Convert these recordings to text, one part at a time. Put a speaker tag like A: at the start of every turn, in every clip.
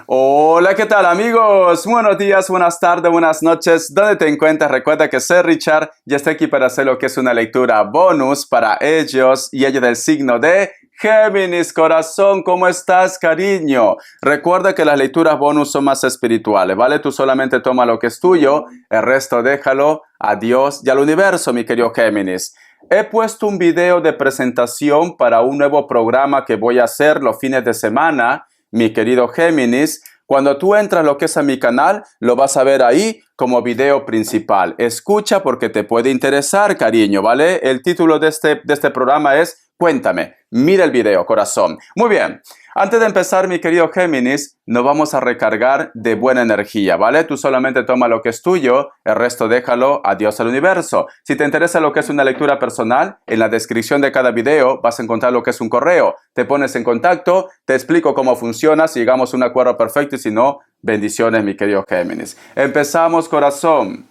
A: Hola, ¿qué tal amigos? Buenos días, buenas tardes, buenas noches. ¿Dónde te encuentras? Recuerda que soy Richard y estoy aquí para hacer lo que es una lectura bonus para ellos y ella del signo de Géminis. Corazón, ¿cómo estás, cariño? Recuerda que las lecturas bonus son más espirituales, ¿vale? Tú solamente toma lo que es tuyo, el resto déjalo a Dios y al universo, mi querido Géminis. He puesto un video de presentación para un nuevo programa que voy a hacer los fines de semana, mi querido Géminis. Cuando tú entras lo que es a mi canal, lo vas a ver ahí como video principal. Escucha porque te puede interesar, cariño, ¿vale? El título de este programa es Cuéntame. Mira el video, corazón. Muy bien. Antes de empezar, mi querido Géminis, nos vamos a recargar de buena energía, ¿vale? Tú solamente toma lo que es tuyo, el resto déjalo a Dios al universo. Si te interesa lo que es una lectura personal, en la descripción de cada video vas a encontrar lo que es un correo. Te pones en contacto, te explico cómo funciona, si llegamos a un acuerdo perfecto y si no, bendiciones, mi querido Géminis. Empezamos, corazón.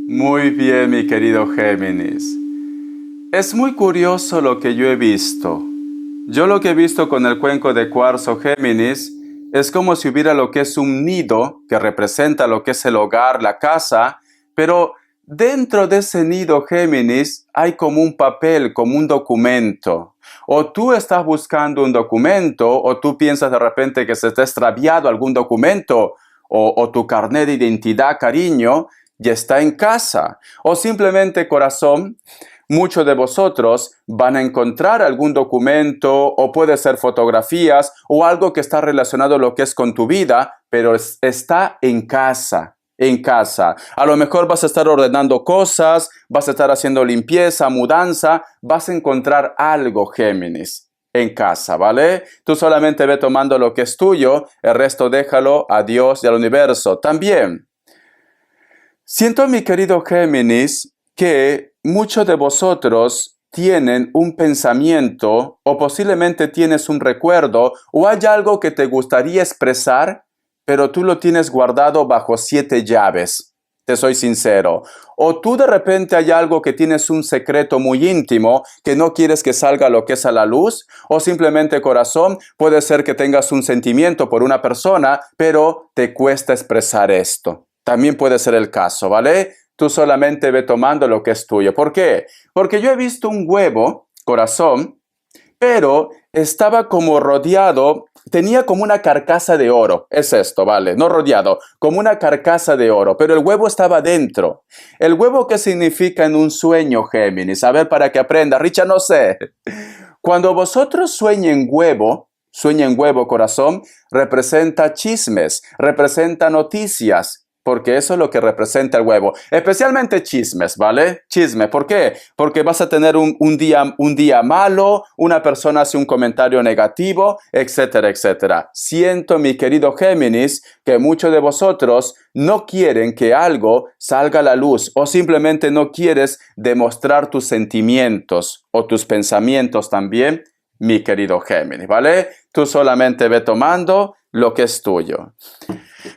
A: Muy bien, mi querido Géminis. Es muy curioso lo que yo he visto. Yo lo que he visto con el cuenco de cuarzo Géminis es como si hubiera lo que es un nido que representa lo que es el hogar, la casa, pero dentro de ese nido Géminis hay como un papel, como un documento. O tú estás buscando un documento o tú piensas de repente que se te ha extraviado algún documento o tu carnet de identidad, cariño, y está en casa. O simplemente, corazón, muchos de vosotros van a encontrar algún documento o puede ser fotografías o algo que está relacionado a lo que es con tu vida, pero está en casa. En casa. A lo mejor vas a estar ordenando cosas, vas a estar haciendo limpieza, mudanza, vas a encontrar algo, Géminis, en casa, ¿vale? Tú solamente ve tomando lo que es tuyo, el resto déjalo a Dios y al universo. También siento, mi querido Géminis, que muchos de vosotros tienen un pensamiento o posiblemente tienes un recuerdo o hay algo que te gustaría expresar, pero tú lo tienes guardado bajo 7 llaves. Te soy sincero. O tú de repente hay algo que tienes un secreto muy íntimo que no quieres que salga lo que es a la luz, o simplemente, corazón, puede ser que tengas un sentimiento por una persona, pero te cuesta expresar esto. También puede ser el caso, ¿vale? Tú solamente ve tomando lo que es tuyo. ¿Por qué? Porque yo he visto un huevo, corazón, pero estaba como rodeado, tenía como una carcasa de oro. Es esto, ¿vale? No rodeado, como una carcasa de oro, pero el huevo estaba dentro. ¿El huevo qué significa en un sueño, Géminis? A ver, para que aprenda. Richard, no sé. Cuando vosotros sueñen huevo, corazón, representa chismes, representa noticias, porque eso es lo que representa el huevo. Especialmente chismes, ¿vale? Chisme. ¿Por qué? Porque vas a tener un día malo, una persona hace un comentario negativo, etcétera, etcétera. Siento, mi querido Géminis, que muchos de vosotros no quieren que algo salga a la luz o simplemente no quieres demostrar tus sentimientos o tus pensamientos también, mi querido Géminis, ¿vale? Tú solamente ve tomando lo que es tuyo.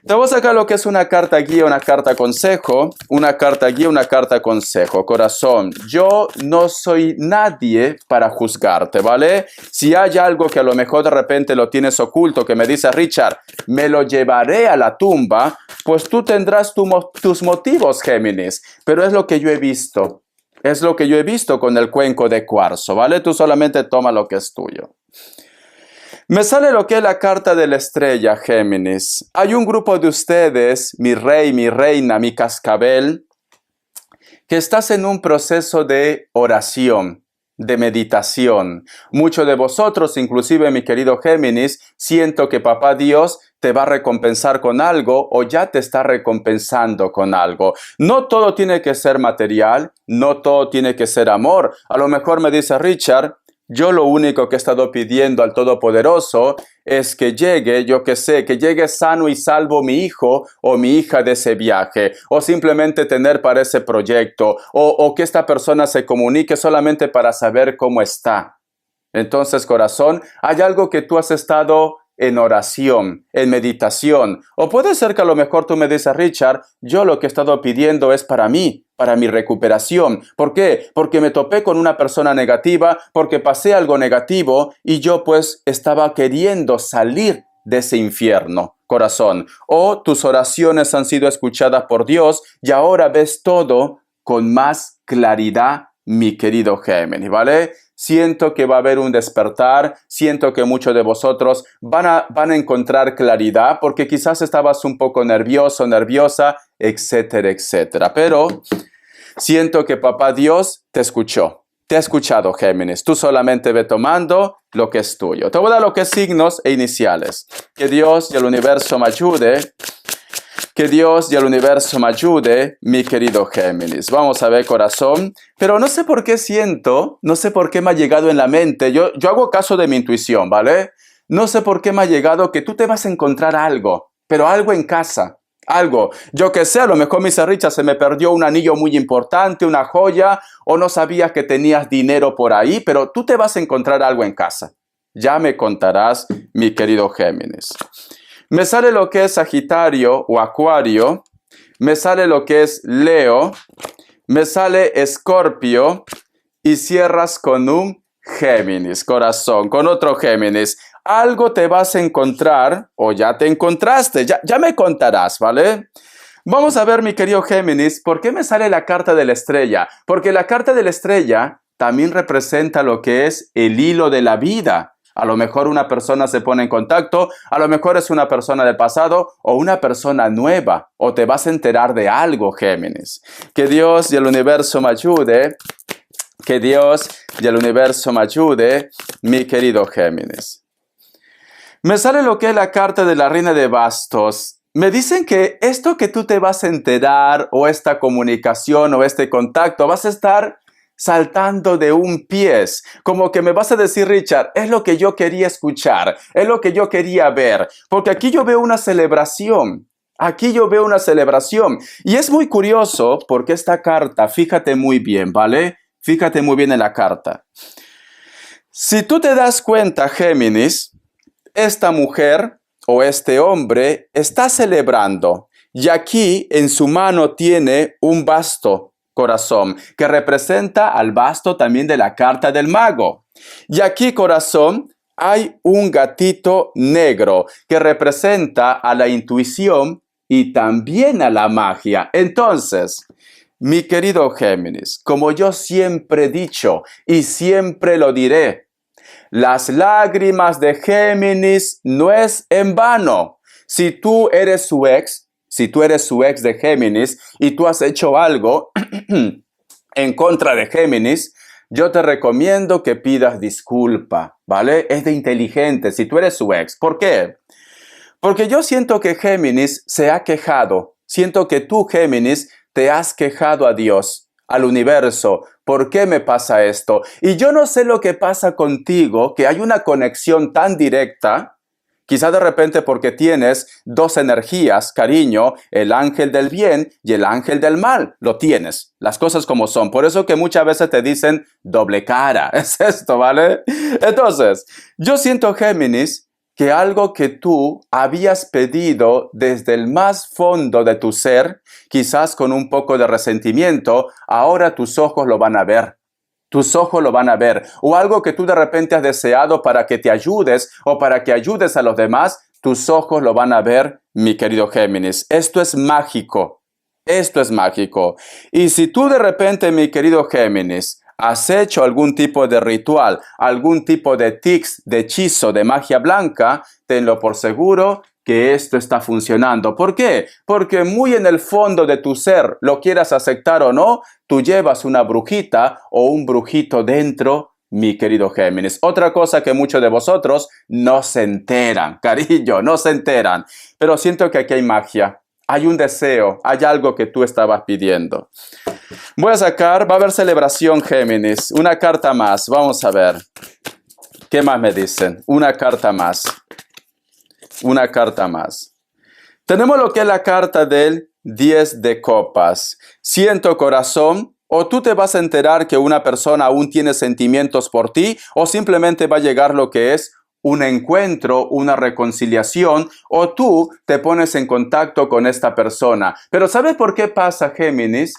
A: Te voy a sacar lo que es una carta guía, una carta consejo, una carta guía, una carta consejo. Corazón, yo no soy nadie para juzgarte, ¿vale? Si hay algo que a lo mejor de repente lo tienes oculto, que me dice Richard, me lo llevaré a la tumba, pues tú tendrás tus motivos, Géminis, pero es lo que yo he visto. Es lo que yo he visto con el cuenco de cuarzo, ¿vale? Tú solamente toma lo que es tuyo. Me sale lo que es la carta de la estrella, Géminis. Hay un grupo de ustedes, mi rey, mi reina, mi cascabel, que estás en un proceso de oración, de meditación. Muchos de vosotros, inclusive mi querido Géminis, siento que Papá Dios te va a recompensar con algo o ya te está recompensando con algo. No todo tiene que ser material, no todo tiene que ser amor. A lo mejor me dice Richard, yo lo único que he estado pidiendo al Todopoderoso es que llegue, yo que sé, que llegue sano y salvo mi hijo o mi hija de ese viaje, o simplemente tener para ese proyecto, o que esta persona se comunique solamente para saber cómo está. Entonces, corazón, hay algo que tú has estado en oración, en meditación. O puede ser que a lo mejor tú me dices, Richard, yo lo que he estado pidiendo es para mí, para mi recuperación. ¿Por qué? Porque me topé con una persona negativa, porque pasé algo negativo y yo pues estaba queriendo salir de ese infierno, corazón. O tus oraciones han sido escuchadas por Dios y ahora ves todo con más claridad, mi querido Géminis, ¿vale? Siento que va a haber un despertar, siento que muchos de vosotros van a encontrar claridad porque quizás estabas un poco nervioso, nerviosa, etcétera, etcétera. Pero siento que Papá Dios te escuchó. Te ha escuchado, Géminis. Tú solamente ve tomando lo que es tuyo. Te voy a dar lo que es signos e iniciales. Que Dios y el universo me ayude. Que Dios y el universo me ayude, mi querido Géminis. Vamos a ver, corazón. Pero no sé por qué siento, no sé por qué me ha llegado en la mente. Yo hago caso de mi intuición, ¿vale? No sé por qué me ha llegado que tú te vas a encontrar algo, pero algo en casa. Algo. Yo que sé, a lo mejor me dice Richard, se me perdió un anillo muy importante, una joya, o no sabías que tenías dinero por ahí, pero tú te vas a encontrar algo en casa. Ya me contarás, mi querido Géminis. Me sale lo que es Sagitario o Acuario, me sale lo que es Leo, me sale Escorpio y cierras con un Géminis, corazón, con otro Géminis. Algo te vas a encontrar o ya te encontraste, ya me contarás, ¿vale? Vamos a ver, mi querido Géminis, ¿por qué me sale la carta de la estrella? Porque la carta de la estrella también representa lo que es el hilo de la vida. A lo mejor una persona se pone en contacto, a lo mejor es una persona del pasado o una persona nueva, o te vas a enterar de algo, Géminis. Que Dios y el universo me ayude, que Dios y el universo me ayude, mi querido Géminis. Me sale lo que es la carta de la reina de bastos. Me dicen que esto que tú te vas a enterar, o esta comunicación, o este contacto, vas a estar saltando de un pie, como que me vas a decir, Richard, es lo que yo quería escuchar, es lo que yo quería ver, porque aquí yo veo una celebración, aquí yo veo una celebración, y es muy curioso porque esta carta, fíjate muy bien, ¿vale? Fíjate muy bien en la carta. Si tú te das cuenta, Géminis, esta mujer o este hombre está celebrando, y aquí en su mano tiene un basto, corazón, que representa al basto también de la carta del mago. Y aquí, corazón, hay un gatito negro que representa a la intuición y también a la magia. Entonces, mi querido Géminis, como yo siempre he dicho y siempre lo diré, las lágrimas de Géminis no es en vano. Si tú eres su ex de Géminis y tú has hecho algo en contra de Géminis, yo te recomiendo que pidas disculpa, ¿vale? Es de inteligente si tú eres su ex. ¿Por qué? Porque yo siento que Géminis se ha quejado. Siento que tú, Géminis, te has quejado a Dios, al universo. ¿Por qué me pasa esto? Y yo no sé lo que pasa contigo, que hay una conexión tan directa. Quizá de repente porque tienes dos energías, cariño, el ángel del bien y el ángel del mal. Lo tienes, las cosas como son. Por eso que muchas veces te dicen doble cara. Es esto, ¿vale? Entonces, yo siento, Géminis, que algo que tú habías pedido desde el más fondo de tu ser, quizás con un poco de resentimiento, ahora tus ojos lo van a ver. Tus ojos lo van a ver. O algo que tú de repente has deseado para que te ayudes o para que ayudes a los demás, tus ojos lo van a ver, mi querido Géminis. Esto es mágico. Esto es mágico. Y si tú de repente, mi querido Géminis, ¿Has hecho algún tipo de ritual, algún tipo de tics, de hechizo, de magia blanca? Tenlo por seguro que esto está funcionando. ¿Por qué? Porque muy en el fondo de tu ser, lo quieras aceptar o no, tú llevas una brujita o un brujito dentro, mi querido Géminis. Otra cosa que muchos de vosotros no se enteran, cariño, no se enteran. Pero siento que aquí hay magia, hay un deseo, hay algo que tú estabas pidiendo. Voy a sacar, va a haber celebración, Géminis. Una carta más, vamos a ver. ¿Qué más me dicen? Una carta más. Una carta más. Tenemos lo que es la carta del 10 de copas. Siento, corazón, o tú te vas a enterar que una persona aún tiene sentimientos por ti, o simplemente va a llegar lo que es un encuentro, una reconciliación, o tú te pones en contacto con esta persona. Pero ¿sabes por qué pasa, Géminis?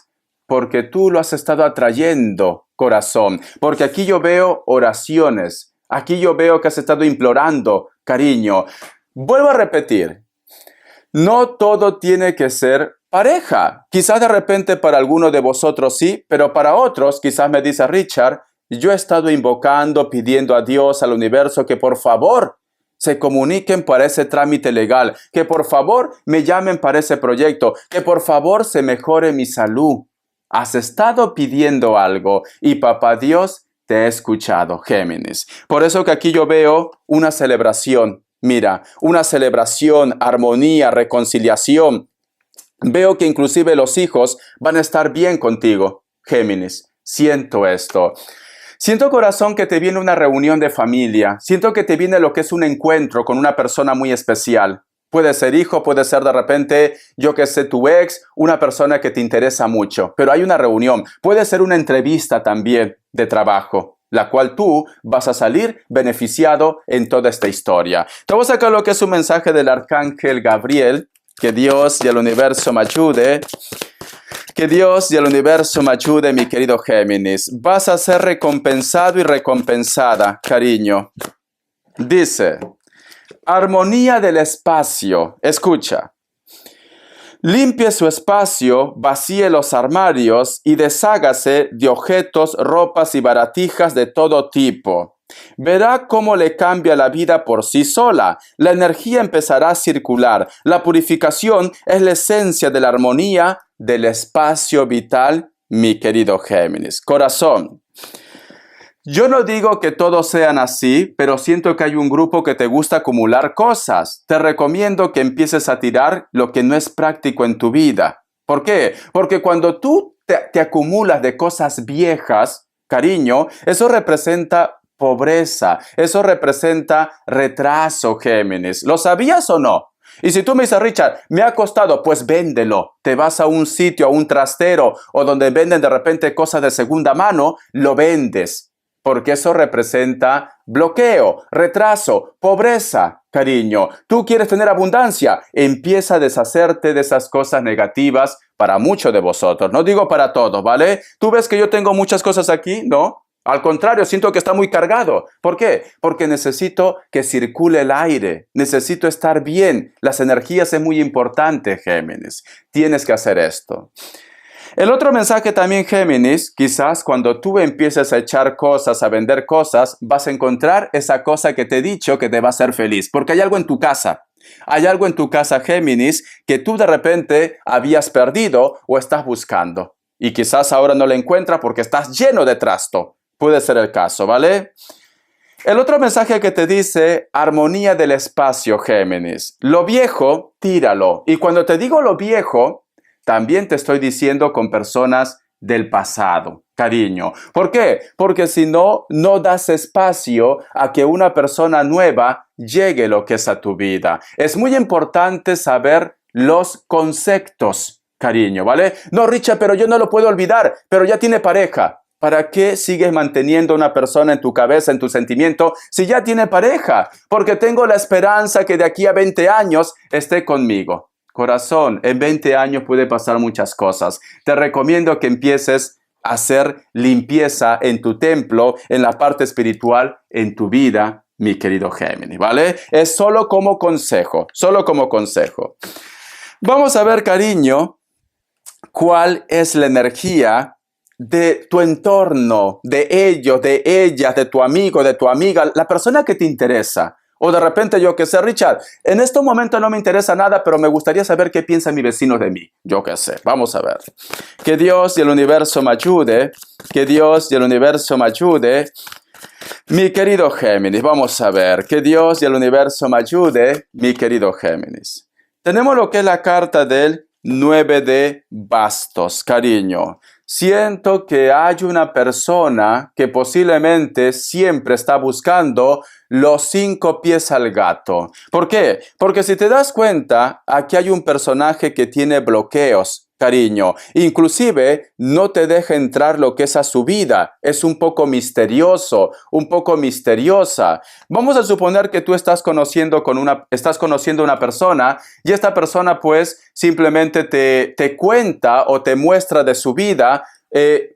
A: Porque tú lo has estado atrayendo, corazón. Porque aquí yo veo oraciones. Aquí yo veo que has estado implorando, cariño. Vuelvo a repetir. No todo tiene que ser pareja. Quizás de repente para algunos de vosotros sí, pero para otros, quizás me dice Richard, yo he estado invocando, pidiendo a Dios, al universo, que por favor se comuniquen para ese trámite legal, que por favor me llamen para ese proyecto, que por favor se mejore mi salud. Has estado pidiendo algo y papá Dios te ha escuchado, Géminis. Por eso que aquí yo veo una celebración. Mira, una celebración, armonía, reconciliación. Veo que inclusive los hijos van a estar bien contigo, Géminis. Siento esto. Siento, corazón, que te viene una reunión de familia. Siento que te viene lo que es un encuentro con una persona muy especial. Puede ser hijo, puede ser de repente, yo que sé, tu ex, una persona que te interesa mucho. Pero hay una reunión. Puede ser una entrevista también de trabajo, la cual tú vas a salir beneficiado en toda esta historia. Te voy a sacar lo que es un mensaje del arcángel Gabriel. Que Dios y el universo me ayude. Que Dios y el universo me ayude, mi querido Géminis. Vas a ser recompensado y recompensada, cariño. Dice, armonía del espacio. Escucha. Limpie su espacio, vacíe los armarios y deshágase de objetos, ropas y baratijas de todo tipo. Verá cómo le cambia la vida por sí sola. La energía empezará a circular. La purificación es la esencia de la armonía del espacio vital, mi querido Géminis. Corazón. Yo no digo que todos sean así, pero siento que hay un grupo que te gusta acumular cosas. Te recomiendo que empieces a tirar lo que no es práctico en tu vida. ¿Por qué? Porque cuando tú te acumulas de cosas viejas, cariño, eso representa pobreza, eso representa retraso, Géminis. ¿Lo sabías o no? Y si tú me dices, Richard, me ha costado, pues véndelo. Te vas a un sitio, a un trastero, o donde venden de repente cosas de segunda mano, lo vendes. Porque eso representa bloqueo, retraso, pobreza, cariño. Tú quieres tener abundancia, empieza a deshacerte de esas cosas negativas para muchos de vosotros. No digo para todos, ¿vale? ¿Tú ves que yo tengo muchas cosas aquí? ¿No? Al contrario, siento que está muy cargado. ¿Por qué? Porque necesito que circule el aire. Necesito estar bien. Las energías es muy importante, Géminis. Tienes que hacer esto. El otro mensaje también, Géminis, quizás cuando tú empieces a echar cosas, a vender cosas, vas a encontrar esa cosa que te he dicho que te va a hacer feliz. Porque hay algo en tu casa. Hay algo en tu casa, Géminis, que tú de repente habías perdido o estás buscando. Y quizás ahora no lo encuentras porque estás lleno de trasto. Puede ser el caso, ¿vale? El otro mensaje que te dice, armonía del espacio, Géminis. Lo viejo, tíralo. Y cuando te digo lo viejo, también te estoy diciendo con personas del pasado, cariño. ¿Por qué? Porque si no, no das espacio a que una persona nueva llegue lo que es a tu vida. Es muy importante saber los conceptos, cariño, ¿vale? No, Richard, pero yo no lo puedo olvidar, pero ya tiene pareja. ¿Para qué sigues manteniendo una persona en tu cabeza, en tu sentimiento, si ya tiene pareja? Porque tengo la esperanza que de aquí a 20 años esté conmigo. Corazón, en 20 años puede pasar muchas cosas. Te recomiendo que empieces a hacer limpieza en tu templo, en la parte espiritual, en tu vida, mi querido Géminis, ¿vale? Es solo como consejo, solo como consejo. Vamos a ver, cariño, cuál es la energía de tu entorno, de ellos, de ellas, de tu amigo, de tu amiga, la persona que te interesa. O de repente yo que sé, Richard, en este momento no me interesa nada, pero me gustaría saber qué piensa mi vecino de mí. Yo qué sé, vamos a ver. Que Dios y el universo me ayude, que Dios y el universo me ayude. Mi querido Géminis, vamos a ver, que Dios y el universo me ayude, mi querido Géminis. Tenemos lo que es la carta del 9 de bastos, cariño. Siento que hay una persona que posiblemente siempre está buscando los 5 pies al gato. ¿Por qué? Porque si te das cuenta, aquí hay un personaje que tiene bloqueos, cariño. Inclusive no te deja entrar lo que es a su vida. Es un poco misterioso, un poco misteriosa. Vamos a suponer que tú estás conociendo a una persona y esta persona pues simplemente te cuenta o te muestra de su vida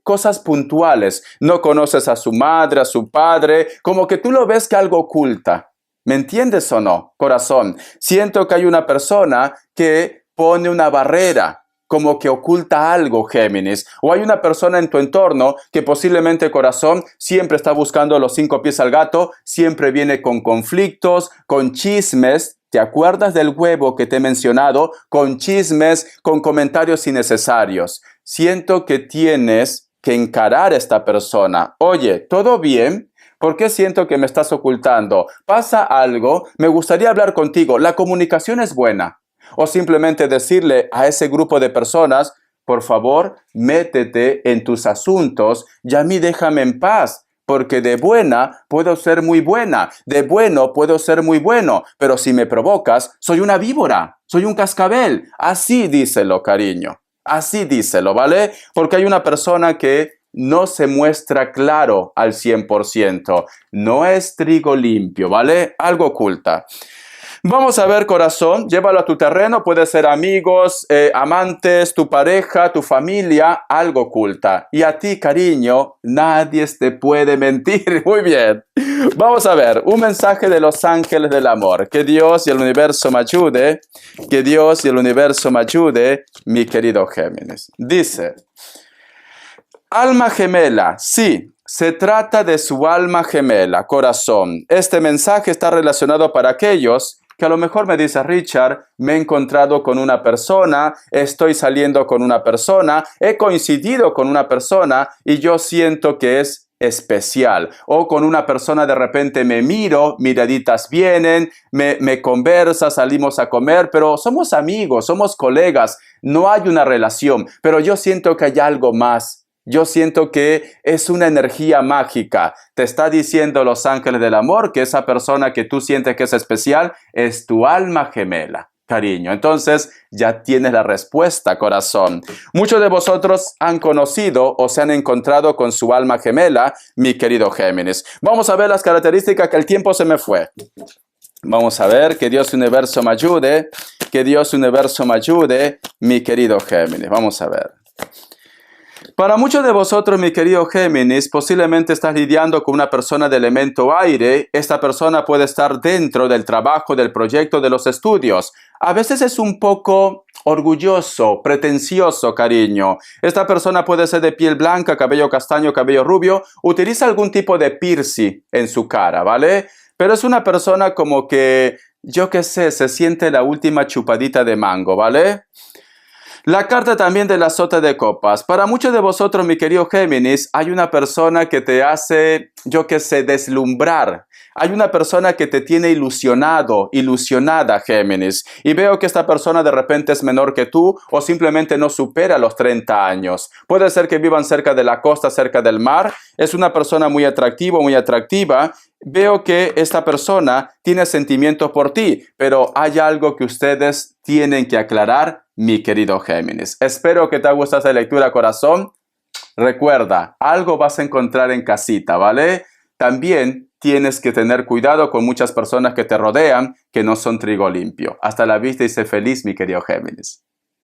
A: cosas puntuales. No conoces a su madre, a su padre, como que tú lo ves que algo oculta. ¿Me entiendes o no, corazón? Siento que hay una persona que pone una barrera, como que oculta algo, Géminis. O hay una persona en tu entorno que posiblemente, corazón, siempre está buscando los 5 pies al gato, siempre viene con conflictos, con chismes. ¿Te acuerdas del huevo que te he mencionado? Con chismes, con comentarios innecesarios. Siento que tienes que encarar a esta persona. Oye, ¿todo bien? ¿Por qué siento que me estás ocultando? ¿Pasa algo? Me gustaría hablar contigo. La comunicación es buena. O simplemente decirle a ese grupo de personas, por favor, métete en tus asuntos y a mí déjame en paz. Porque de buena puedo ser muy buena, de bueno puedo ser muy bueno, pero si me provocas, soy una víbora, soy un cascabel. Así díselo, cariño. Así díselo, ¿vale? Porque hay una persona que no se muestra claro al 100%. No es trigo limpio, ¿vale? Algo oculta. Vamos a ver, corazón, llévalo a tu terreno, puede ser amigos, amantes, tu pareja, tu familia, algo oculta. Y a ti, cariño, nadie te puede mentir. Muy bien. Vamos a ver, un mensaje de los ángeles del amor. Que Dios y el universo me ayude, que Dios y el universo me ayude, mi querido Géminis. Dice, alma gemela, sí. Se trata de su alma gemela, corazón. Este mensaje está relacionado para aquellos que a lo mejor me dice, Richard, me he encontrado con una persona, estoy saliendo con una persona, he coincidido con una persona y yo siento que es especial. O con una persona de repente me miro, miraditas vienen, me conversa, salimos a comer, pero somos amigos, somos colegas, no hay una relación, pero yo siento que hay algo más. Yo siento que es una energía mágica. Te está diciendo los ángeles del amor que esa persona que tú sientes que es especial es tu alma gemela, cariño. Entonces ya tienes la respuesta, corazón. Muchos de vosotros han conocido o se han encontrado con su alma gemela, mi querido Géminis. Vamos a ver las características, que el tiempo se me fue. Vamos a ver, que Dios universo me ayude, que Dios universo me ayude, mi querido Géminis. Vamos a ver. Para muchos de vosotros, mi querido Géminis, posiblemente estás lidiando con una persona de elemento aire. Esta persona puede estar dentro del trabajo, del proyecto, de los estudios. A veces es un poco orgulloso, pretencioso, cariño. Esta persona puede ser de piel blanca, cabello castaño, cabello rubio. Utiliza algún tipo de piercing en su cara, ¿vale? Pero es una persona como que, yo qué sé, se siente la última chupadita de mango, ¿vale? La carta también de la sota de copas. Para muchos de vosotros, mi querido Géminis, hay una persona que te hace, yo qué sé, deslumbrar. Hay una persona que te tiene ilusionado, ilusionada, Géminis. Y veo que esta persona de repente es menor que tú o simplemente no supera los 30 años. Puede ser que vivan cerca de la costa, cerca del mar. Es una persona muy atractiva, muy atractiva. Veo que esta persona tiene sentimientos por ti, pero hay algo que ustedes tienen que aclarar, mi querido Géminis. Espero que te haya gustado esta lectura, corazón. Recuerda, algo vas a encontrar en casita, ¿vale? También tienes que tener cuidado con muchas personas que te rodean que no son trigo limpio. Hasta la vista y sé feliz, mi querido Géminis.